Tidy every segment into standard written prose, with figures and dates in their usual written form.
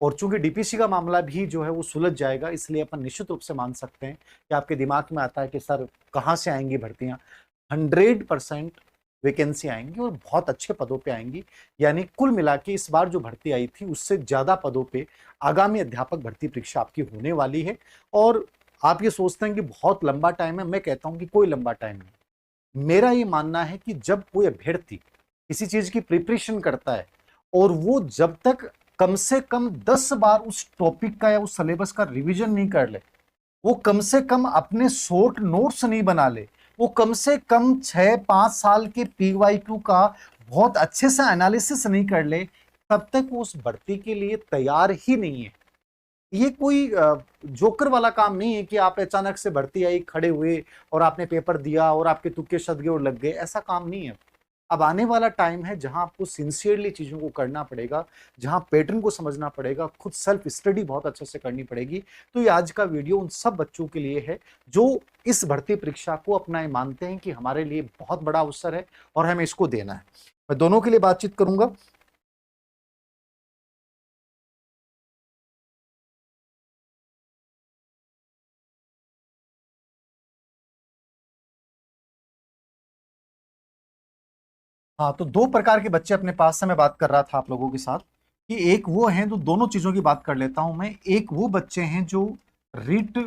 और चूंकि डीपीसी का मामला भी जो है वो सुलझ जाएगा, इसलिए अपन निश्चित रूप से मान सकते हैं कि आपके दिमाग में आता है कि सर कहाँ से आएंगी भर्तियां। 100% वैकेंसी आएंगी और बहुत अच्छे पदों पे आएंगी। यानी कुल मिला के इस बार जो भर्ती आई थी उससे ज्यादा पदों पे आगामी अध्यापक भर्ती परीक्षा आपकी होने वाली है। और आप ये सोचते हैं कि बहुत लंबा टाइम है, मैं कहता हूं कि कोई लंबा टाइम नहीं। मेरा ये मानना है कि जब कोई अभ्यर्थी किसी चीज की प्रिपरेशन करता है और वो जब तक कम से कम 10 बार उस टॉपिक का या उस सिलेबस का रिवीजन नहीं कर ले, वो कम से कम अपने शॉर्ट नोट्स नहीं बना ले, वो कम से कम 6-5 साल के पीवाईक्यू का बहुत अच्छे से एनालिसिस नहीं कर ले, तब तक वो उस भर्ती के लिए तैयार ही नहीं है। ये कोई जोकर वाला काम नहीं है कि आप अचानक से भर्ती आई, खड़े हुए और आपने पेपर दिया और आपके तुक्के सद और लग गए, ऐसा काम नहीं है। अब आने वाला टाइम है जहां आपको सिंसियरली चीजों को करना पड़ेगा, जहां पैटर्न को समझना पड़ेगा, खुद सेल्फ स्टडी बहुत अच्छे से करनी पड़ेगी। तो ये आज का वीडियो उन सब बच्चों के लिए है जो इस भर्ती परीक्षा को अपना मानते हैं कि हमारे लिए बहुत बड़ा अवसर है और हमें इसको देना है। मैं दोनों के लिए बातचीत करूंगा। हाँ, तो दो प्रकार के बच्चे अपने पास से मैं बात कर रहा था आप लोगों के साथ कि एक वो हैं, तो दोनों चीजों की बात कर लेता हूं मैं। एक वो बच्चे हैं जो रिट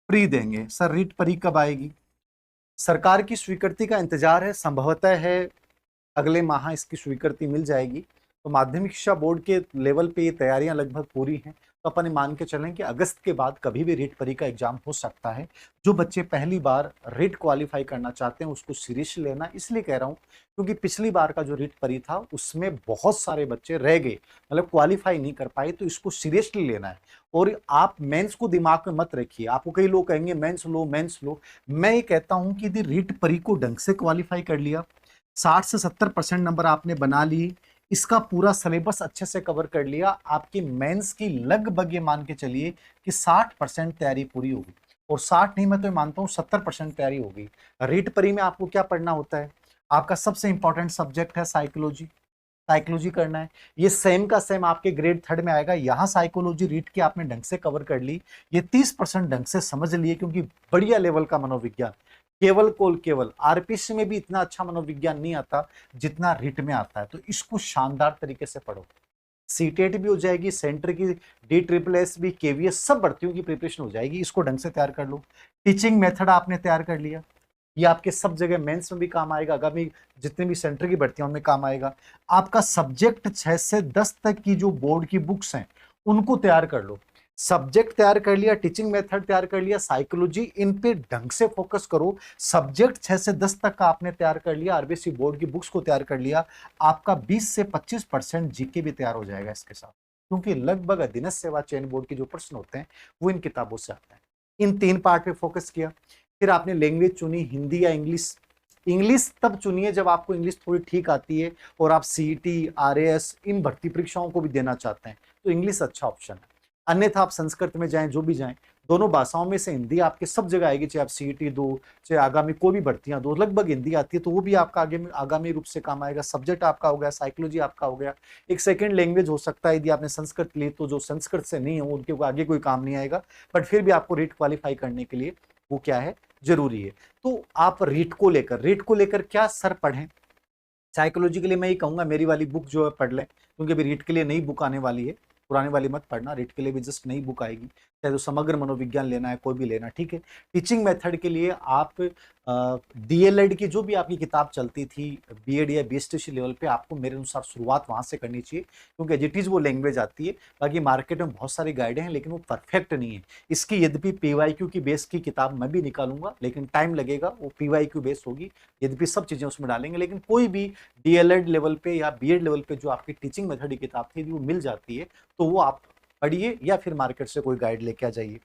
प्री देंगे। सर रिट परी कब आएगी? सरकार की स्वीकृति का इंतजार है, संभवतः है अगले माह इसकी स्वीकृति मिल जाएगी। तो माध्यमिक शिक्षा बोर्ड के लेवल पे ये तैयारियां लगभग पूरी हैं। तो अपन मान के चलें कि अगस्त के बाद कभी भी रीट परी का एग्जाम हो सकता है। जो बच्चे पहली बार रीट क्वालिफाई करना चाहते हैं उसको सीरियस लेना, इसलिए कह रहा हूँ क्योंकि पिछली बार का जो रीट परी था उसमें बहुत सारे बच्चे रह गए, मतलब क्वालिफाई नहीं कर पाए। तो इसको सीरियसली लेना है। और आप मेंस को दिमाग में मत रखिए। आपको कई लोग कहेंगे मेंस लो मेंस लो, मैं ये कहता हूं कि यदि रीट परी को ढंग से क्वालिफाई कर लिया, 60 से 70% नंबर आपने बना लिए, इसका पूरा सिलेबस अच्छे से कवर कर लिया, आपकी मेंस की लगभग ये मान के चलिए कि 60% तैयारी पूरी होगी। और 60 नहीं, मैं तो मानता हूं 70% तैयारी होगी। रीट परी में आपको क्या पढ़ना होता है? आपका सबसे इंपॉर्टेंट सब्जेक्ट है साइकोलॉजी। साइकोलॉजी करना है। ये सेम का सेम आपके ग्रेड 3 में आएगा। यहां साइकोलॉजी रीट की आपने ढंग से कवर कर ली, ये 30% ढंग से समझ लिए, क्योंकि बढ़िया लेवल का मनोविज्ञान। केवल आरपीसी में भी इतना अच्छा मनोविज्ञान नहीं आता जितना रीट में आता है। तो इसको शानदार तरीके से पढ़ो। सीटेट भी हो जाएगी, सेंटर की DSSS भी, केवीएस सब भर्तियों की प्रिपरेशन हो जाएगी। इसको ढंग से तैयार कर लो। टीचिंग मेथड आपने तैयार कर लिया, ये आपके सब जगह मेंस में भी काम आएगा, आगामी जितने भी सेंटर की भर्तियां उनमें काम आएगा। आपका सब्जेक्ट 6 से 10 तक की जो बोर्ड की बुक्स हैं उनको तैयार कर लो। सब्जेक्ट तैयार कर लिया, टीचिंग मेथड तैयार कर लिया, साइकोलॉजी, इन पे ढंग से फोकस करो। सब्जेक्ट 6 से 10 तक का आपने तैयार कर लिया, आरबीसी बोर्ड की बुक्स को तैयार कर लिया, आपका 20 से 25% जीके भी तैयार हो जाएगा इसके साथ। क्योंकि लगभग अधीनस्थ सेवा चयन बोर्ड के जो प्रश्न होते हैं वो इन किताबों से आते हैं। इन 3 पार्ट पे फोकस किया। फिर आपने लैंग्वेज चुनी, हिंदी या इंग्लिश। इंग्लिश तब चुनिए जब आपको इंग्लिश थोड़ी ठीक आती है और आप सीईटी, आरएएस इन भर्ती परीक्षाओं को भी देना चाहते हैं, तो इंग्लिश अच्छा ऑप्शन है। अन्यथा आप संस्कृत में जाएं, जो भी जाएं, दोनों भाषाओं में से हिंदी आपके सब जगह आएगी। चाहे आप सीईटी दो, चाहे आगामी कोई भी भर्तियां दो, लगभग हिंदी आती है, तो वो भी आपका आगे आगामी रूप से काम आएगा। सब्जेक्ट आपका हो गया, साइकोलॉजी आपका हो गया। एक सेकेंड लैंग्वेज हो सकता है यदि आपने संस्कृत ली, तो जो संस्कृत से नहीं है उनके आगे कोई काम नहीं आएगा, बट फिर भी आपको रीट क्वालिफाई करने के लिए वो क्या है, जरूरी है। तो आप रीट को लेकर क्या सर पढ़ें? साइकोलॉजी के लिए मैं ये कहूंगा मेरी वाली बुक जो है पढ़ लें, क्योंकि अभी रीट के लिए नई बुक आने वाली है, पुराने वाली मत पढ़ना। रीट के लिए भी जस्ट नई बुक आएगी, चाहे तो समग्र मनोविज्ञान लेना है कोई भी लेना, ठीक है। टीचिंग मेथड के लिए आप डीएलएड की जो भी आपकी किताब चलती थी बीएड या बीएसटीसी लेवल पे, आपको मेरे अनुसार शुरुआत वहां से करनी चाहिए, क्योंकि एज इट इज वो लैंग्वेज आती है। बाकी मार्केट में बहुत सारी गाइडें हैं लेकिन वो परफेक्ट नहीं है। इसकी यद्यपि पीवाईक्यू की बेस की किताब मैं भी निकालूंगा, लेकिन टाइम लगेगा, वो पीवाईक्यू बेस होगी। यद्यपि सब चीजें उसमें डालेंगे, लेकिन कोई भी डीएलएड लेवल पे या बीएड लेवल पे जो आपकी टीचिंग मेथड की किताब थी वो मिल जाती है, तो वो आप पढ़िए या फिर मार्केट से कोई गाइड लेके आ जाइए।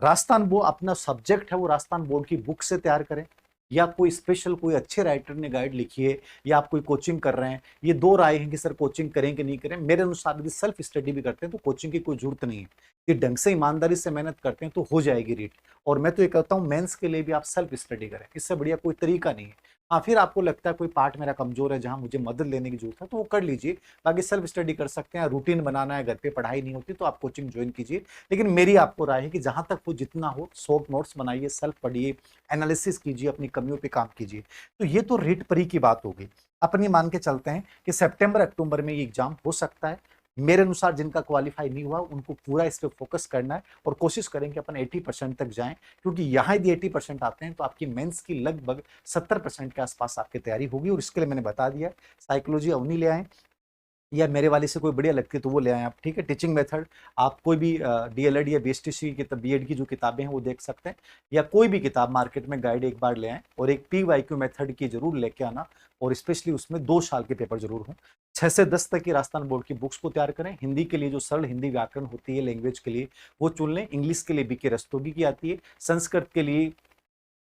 राजस्थान बोर्ड अपना सब्जेक्ट है, वो राजस्थान बोर्ड की बुक से तैयार करें, या कोई स्पेशल कोई अच्छे राइटर ने गाइड लिखी है, या आप कोई कोचिंग कर रहे हैं। ये दो राय है कि सर कोचिंग करें कि नहीं करें। मेरे अनुसार यदि सेल्फ स्टडी भी करते हैं तो कोचिंग की कोई जरूरत नहीं है। कि ढंग से ईमानदारी से मेहनत करते हैं तो हो जाएगी रीट। और मैं तो ये कहता हूं मेंस के लिए भी आप सेल्फ स्टडी करें, इससे बढ़िया कोई तरीका नहीं है। हाँ, फिर आपको लगता है कोई पार्ट मेरा कमजोर है जहां मुझे मदद लेने की जरूरत है तो वो कर लीजिए, बाकी सेल्फ स्टडी कर सकते हैं। रूटीन बनाना है, घर पे पढ़ाई नहीं होती तो आप कोचिंग ज्वाइन कीजिए। लेकिन मेरी आपको राय है कि जहां तक वो जितना हो शॉर्ट नोट्स बनाइए, सेल्फ पढ़िए, एनालिसिस कीजिए, अपनी कमियों पे काम कीजिए। तो ये तो रीट परी की बात हो गई। अपन ये मान के चलते हैं कि सितंबर अक्टूबर में ये एग्जाम हो सकता है। मेरे अनुसार जिनका क्वालिफाई नहीं हुआ उनको पूरा इस पे फोकस करना है और कोशिश करें कि अपन 80% तक जाएं, क्योंकि यहाँ यदि 80% आते हैं तो आपकी मेंस की लगभग 70% के आसपास आपकी तैयारी होगी। और इसके लिए मैंने बता दिया, साइकोलॉजी अवनी ले आए या मेरे वाले से कोई बढ़िया लगती है तो वो ले आए आप, ठीक है। टीचिंग मेथड आप कोई भी डीएलएड या बीएसटीसी की बीएड की जो किताबें हैं वो देख सकते हैं, या कोई भी किताब मार्केट में गाइड एक बार ले आए, और एक पीवाईक्यू मेथड की जरूर लेके आना, और स्पेशली उसमें 2 साल के पेपर जरूर हों। 6 से 10 तक की राजस्थान बोर्ड की बुक्स को तैयार करें। हिंदी के लिए जो सरल हिंदी व्याकरण होती है लैंग्वेज के लिए वो चुन लें। इंग्लिश के लिए बीके रस्तोगी की आती है। संस्कृत के लिए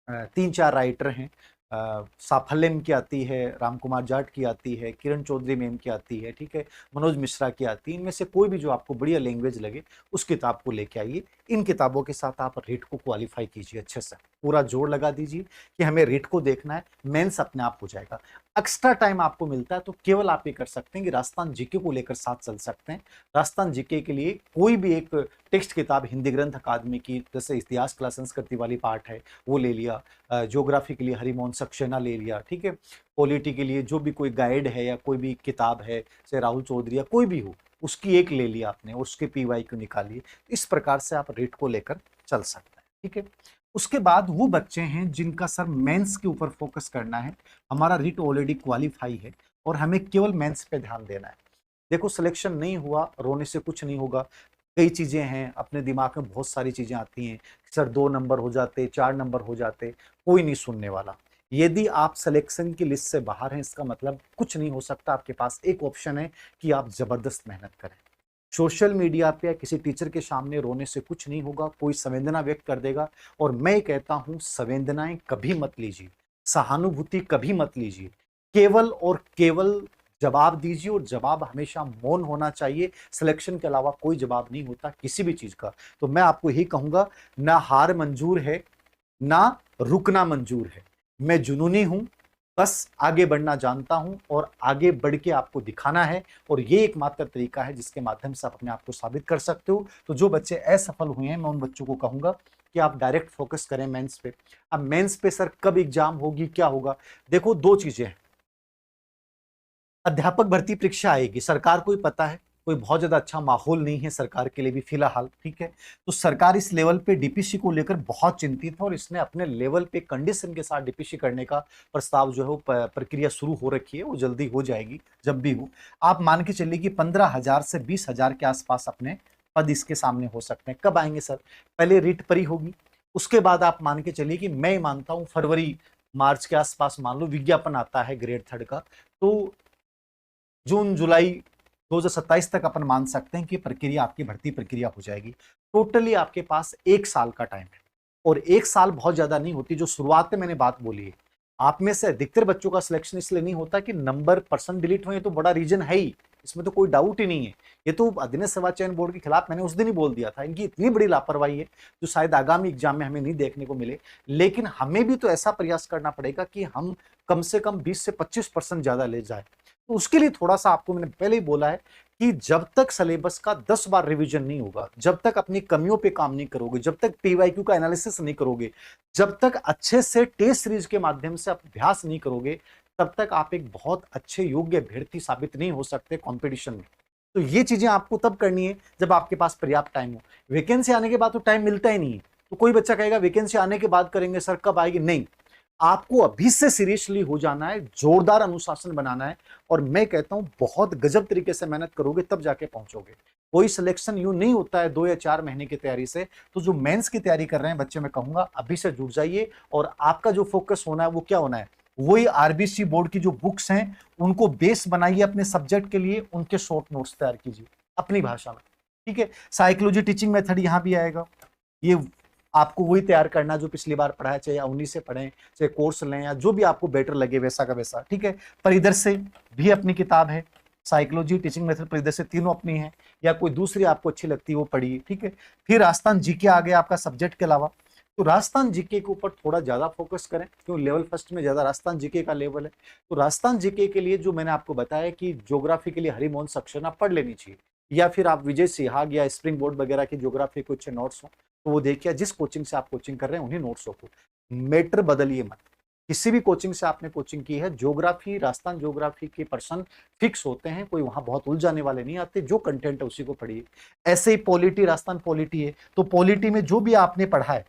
3-4 राइटर हैं, साफल्यम की आती है, रामकुमार जाट की आती है, किरण चौधरी मैम की आती है, ठीक है, मनोज मिश्रा की आती है। इनमें से कोई भी जो आपको बढ़िया लैंग्वेज लगे उस किताब को लेके आइए। इन किताबों के साथ आप रीट को क्वालिफाई कीजिए अच्छे से, पूरा जोर लगा दीजिए कि हमें रीट को देखना है, मेंस अपने आप हो जाएगा। एक्स्ट्रा टाइम आपको मिलता है तो केवल आप ये कर सकते हैं कि राजस्थान जीके को लेकर साथ चल सकते हैं। राजस्थान जीके के लिए कोई भी एक टेक्स्ट किताब हिंदी ग्रंथ अकादमी की, जैसे इतिहास कला संस्कृति वाली पार्ट है वो ले लिया, ज्योग्राफी के लिए हरिमोहन सक्सेना ले लिया, ठीक है, पॉलिटी के लिए जो भी कोई गाइड है या कोई भी किताब है जैसे राहुल चौधरी या कोई भी हो उसकी एक ले लिया आपने, और उसके पीवाई को निकालिए। इस प्रकार से आप रीट को लेकर चल सकते हैं, ठीक है। उसके बाद वो बच्चे हैं जिनका सर मेंस के ऊपर फोकस करना है, हमारा रीट ऑलरेडी क्वालिफाई है और हमें केवल मेंस पे ध्यान देना है। देखो सिलेक्शन नहीं हुआ, रोने से कुछ नहीं होगा। कई चीजें हैं, अपने दिमाग में बहुत सारी चीजें आती हैं, सर 2 नंबर हो जाते, 4 नंबर हो जाते, कोई नहीं सुनने वाला। यदि आप सिलेक्शन की लिस्ट से बाहर हैं इसका मतलब कुछ नहीं हो सकता। आपके पास एक ऑप्शन है कि आप जबरदस्त मेहनत करें। सोशल मीडिया पे या किसी टीचर के सामने रोने से कुछ नहीं होगा, कोई संवेदना व्यक्त कर देगा। और मैं कहता हूं संवेदनाएं कभी मत लीजिए, सहानुभूति कभी मत लीजिए, केवल और केवल जवाब दीजिए, और जवाब हमेशा मौन होना चाहिए। सिलेक्शन के अलावा कोई जवाब नहीं होता किसी भी चीज का। तो मैं आपको यही कहूंगा, ना हार मंजूर है ना रुकना मंजूर है। मैं जुनूनी हूं, बस आगे बढ़ना जानता हूं और आगे बढ़ के आपको दिखाना है, और ये एकमात्र तरीका है जिसके माध्यम से आप अपने आप को साबित कर सकते हो। तो जो बच्चे असफल हुए हैं मैं उन बच्चों को कहूंगा कि आप डायरेक्ट फोकस करें मेंस पे। अब मेंस पे सर कब एग्जाम होगी, क्या होगा? देखो 2 चीजें हैं, अध्यापक भर्ती परीक्षा आएगी, सरकार को ही पता है, कोई बहुत ज्यादा अच्छा माहौल नहीं है सरकार के लिए भी फिलहाल, ठीक है। तो सरकार इस लेवल पे डीपीसी को लेकर बहुत चिंतित है और इसने अपने लेवल पे कंडीशन के साथ डीपीसी करने का प्रस्ताव जो है वो प्रक्रिया शुरू हो रखी है, वो जल्दी हो जाएगी जब भी हो। आप मान के चलिए कि 15,000 से 20,000 के आसपास अपने पद इसके सामने हो सकते हैं। कब आएंगे सर? पहले रीट परी होगी, उसके बाद आप मान के चलिए कि मैं मानता हूं फरवरी मार्च के आसपास मान लो विज्ञापन आता है ग्रेड 3 का, तो जून जुलाई 2027 तक अपन मान सकते हैं कि प्रक्रिया आपकी भर्ती प्रक्रिया हो जाएगी। टोटली आपके पास 1 साल का टाइम है, और 1 साल बहुत ज्यादा नहीं होती। जो शुरुआत में मैंने बात बोली है, आप में से अधिकतर बच्चों का सिलेक्शन इसलिए नहीं होता कि नंबर परसेंट डिलीट हुए, तो बड़ा रीजन है ही, इसमें तो कोई डाउट ही नहीं है। ये तो अधीनस्थ सेवा चयन बोर्ड के खिलाफ मैंने उस दिन ही बोल दिया था, इनकी इतनी बड़ी लापरवाही है जो शायद आगामी एग्जाम में हमें नहीं देखने को मिले। लेकिन हमें भी तो ऐसा प्रयास करना पड़ेगा कि हम कम से कम 20 से 25% ज्यादा ले जाए। तो उसके लिए थोड़ा सा आपको मैंने पहले ही बोला है कि जब तक सिलेबस का 10 बार रिवीजन नहीं होगा, जब तक अपनी कमियों पे काम नहीं करोगे, जब तक पीवाईक्यू का एनालिसिस नहीं करोगे, जब तक अच्छे से टेस्ट सीरीज के माध्यम से आप अभ्यास नहीं करोगे, तब तक आप एक बहुत अच्छे योग्य अभ्यर्थी साबित नहीं हो सकते कंपटीशन में। तो ये चीजें आपको तब करनी है जब आपके पास पर्याप्त टाइम हो। वैकेंसी आने के बाद तो टाइम मिलता ही नहीं है। तो कोई बच्चा कहेगा वैकेंसी आने के बाद करेंगे सर, कब आएगी? नहीं, आपको अभी से सीरियसली हो जाना है, जोरदार अनुशासन बनाना है, और मैं कहता हूं बहुत गजब तरीके से मेहनत करोगे तब जाके पहुंचोगे। कोई सिलेक्शन यूं नहीं होता है 2 या 4 महीने की तैयारी से। तो जो मेंस की तैयारी कर रहे हैं बच्चे, मैं कहूंगा अभी से जुट जाइए, और आपका जो फोकस होना है वो क्या होना है? वही आरबीसी बोर्ड की जो बुक्स हैं उनको बेस बनाइए अपने सब्जेक्ट के लिए, उनके शॉर्ट नोट्स तैयार कीजिए अपनी भाषा में, ठीक है। साइकोलॉजी टीचिंग मेथड यहां भी आएगा, ये आपको वही तैयार करना जो पिछली बार पढ़ा है, चाहे उन्हीं से पढ़ें, चाहे कोर्स लें, या जो भी आपको बेटर लगे वैसा का वैसा, ठीक है। परिदर से भी अपनी किताब है, साइकोलॉजी टीचिंग मेथड परिदर से, तीनों अपनी है, या कोई दूसरी आपको अच्छी लगती है वो पढ़िए, ठीक है। फिर राजस्थान जीके आ गया आपका सब्जेक्ट के अलावा। तो राजस्थान जीके के ऊपर थोड़ा ज्यादा फोकस करें, क्यों लेवल फर्स्ट में ज्यादा राजस्थान जीके का लेवल है। तो राजस्थान जीके के लिए जो मैंने आपको बताया कि ज्योग्राफी के लिए हरिमोहन सक्सेना पढ़ लेनी चाहिए, या फिर आप विजय सिहाग या स्प्रिंग बोर्ड वगैरह की ज्योग्राफी के अच्छे नोट्स हो तो वो देखिए, जिस कोचिंग से आप कोचिंग कर रहे हैं उन्हीं नोट्सों को, मेटर बदलिए मत। किसी भी कोचिंग से आपने कोचिंग की है, ज्योग्राफी राजस्थान ज्योग्राफी के पर्सन फिक्स होते हैं, कोई वहां बहुत उलझाने वाले नहीं आते, जो कंटेंट है उसी को पढ़िए। ऐसे ही पॉलिटी, राजस्थान पॉलिटी है तो पॉलिटी में जो भी आपने पढ़ा है,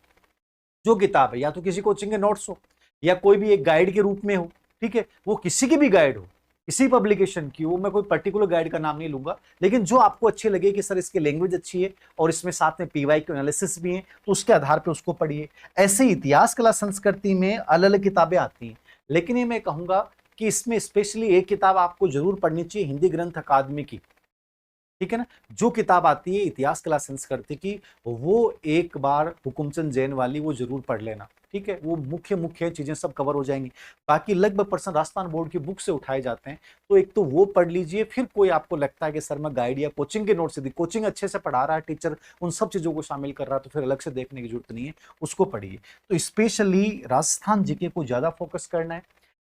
जो किताब है, या तो किसी कोचिंग के नोट्स हो या कोई भी एक गाइड के रूप में हो, ठीक है, वो किसी की भी गाइड हो, किसी पब्लिकेशन की हो, मैं कोई पर्टिकुलर गाइड का नाम नहीं लूंगा, लेकिन जो आपको अच्छी लगे कि सर इसकी लैंग्वेज अच्छी है और इसमें साथ में पीवाई के एनालिसिस भी है, तो उसके आधार पे उसको पढ़िए। ऐसे इतिहास, कला, संस्कृति में अलग अलग किताबें आती हैं, लेकिन ये मैं कहूंगा कि इसमें स्पेशली एक किताब आपको जरूर पढ़नी चाहिए, हिंदी ग्रंथ अकादमी की, ठीक है ना। जो किताब आती है इतिहास, कला, संस्कृति की, वो एक बार हुकुमचंद जैन वाली वो जरूर पढ़ लेना, ठीक है। वो मुख्य मुख्य चीजें सब कवर हो जाएंगी। बाकी लगभग पर्सन राजस्थान बोर्ड की बुक से उठाए जाते हैं, तो एक तो वो पढ़ लीजिए। फिर कोई आपको लगता है कि सर मैं गाइड या कोचिंग के नोट से दी, कोचिंग अच्छे से पढ़ा रहा है टीचर, उन सब चीजों को शामिल कर रहा है, तो फिर अलग से देखने की जरूरत नहीं है, उसको पढ़िए। तो स्पेशली राजस्थान जीके को ज्यादा फोकस करना है।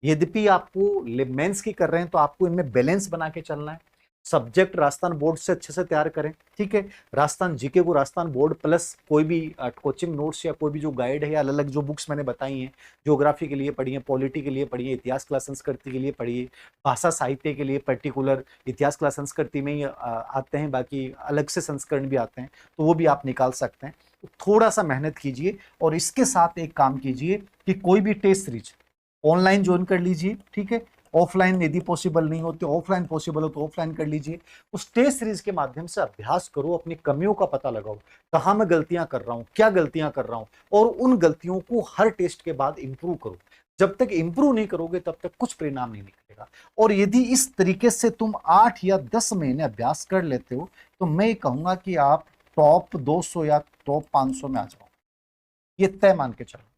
यद्यपि आपको मेंस की कर रहे हैं तो आपको इनमें बैलेंस बना के चलना है। सब्जेक्ट राजस्थान बोर्ड से अच्छे से तैयार करें, ठीक है। राजस्थान जीके को राजस्थान बोर्ड प्लस कोई भी कोचिंग नोट्स या कोई भी जो गाइड है या अलग अलग जो बुक्स मैंने बताई हैं, ज्योग्राफी के लिए पढ़िए, पॉलिटी के लिए पढ़िए, इतिहास, कला, संस्कृति के लिए पढ़िए, भाषा साहित्य के लिए पर्टिकुलर इतिहास, कला, संस्कृति में ही आते हैं, बाकी अलग से संस्करण भी आते हैं, तो वो भी आप निकाल सकते हैं। तो थोड़ा सा मेहनत कीजिए और इसके साथ एक काम कीजिए कि कोई भी टेस्ट सीरीज ऑनलाइन ज्वाइन कर लीजिए, ठीक है। ऑफलाइन यदि पॉसिबल नहीं होते, ऑफलाइन पॉसिबल हो तो ऑफलाइन कर लीजिए। उस टेस्ट सीरीज के माध्यम से अभ्यास करो, अपनी कमियों का पता लगाओ, कहाँ मैं गलतियां कर रहा हूँ, क्या गलतियां कर रहा हूँ, और उन गलतियों को हर टेस्ट के बाद इंप्रूव करो। जब तक इंप्रूव नहीं करोगे तब तक कुछ परिणाम नहीं निकलेगा। और यदि इस तरीके से तुम 8 या 10 महीने अभ्यास कर लेते हो तो मैं कहूंगा कि आप टॉप 200 या टॉप 500 में आ जाओ, ये तय मान के चलो।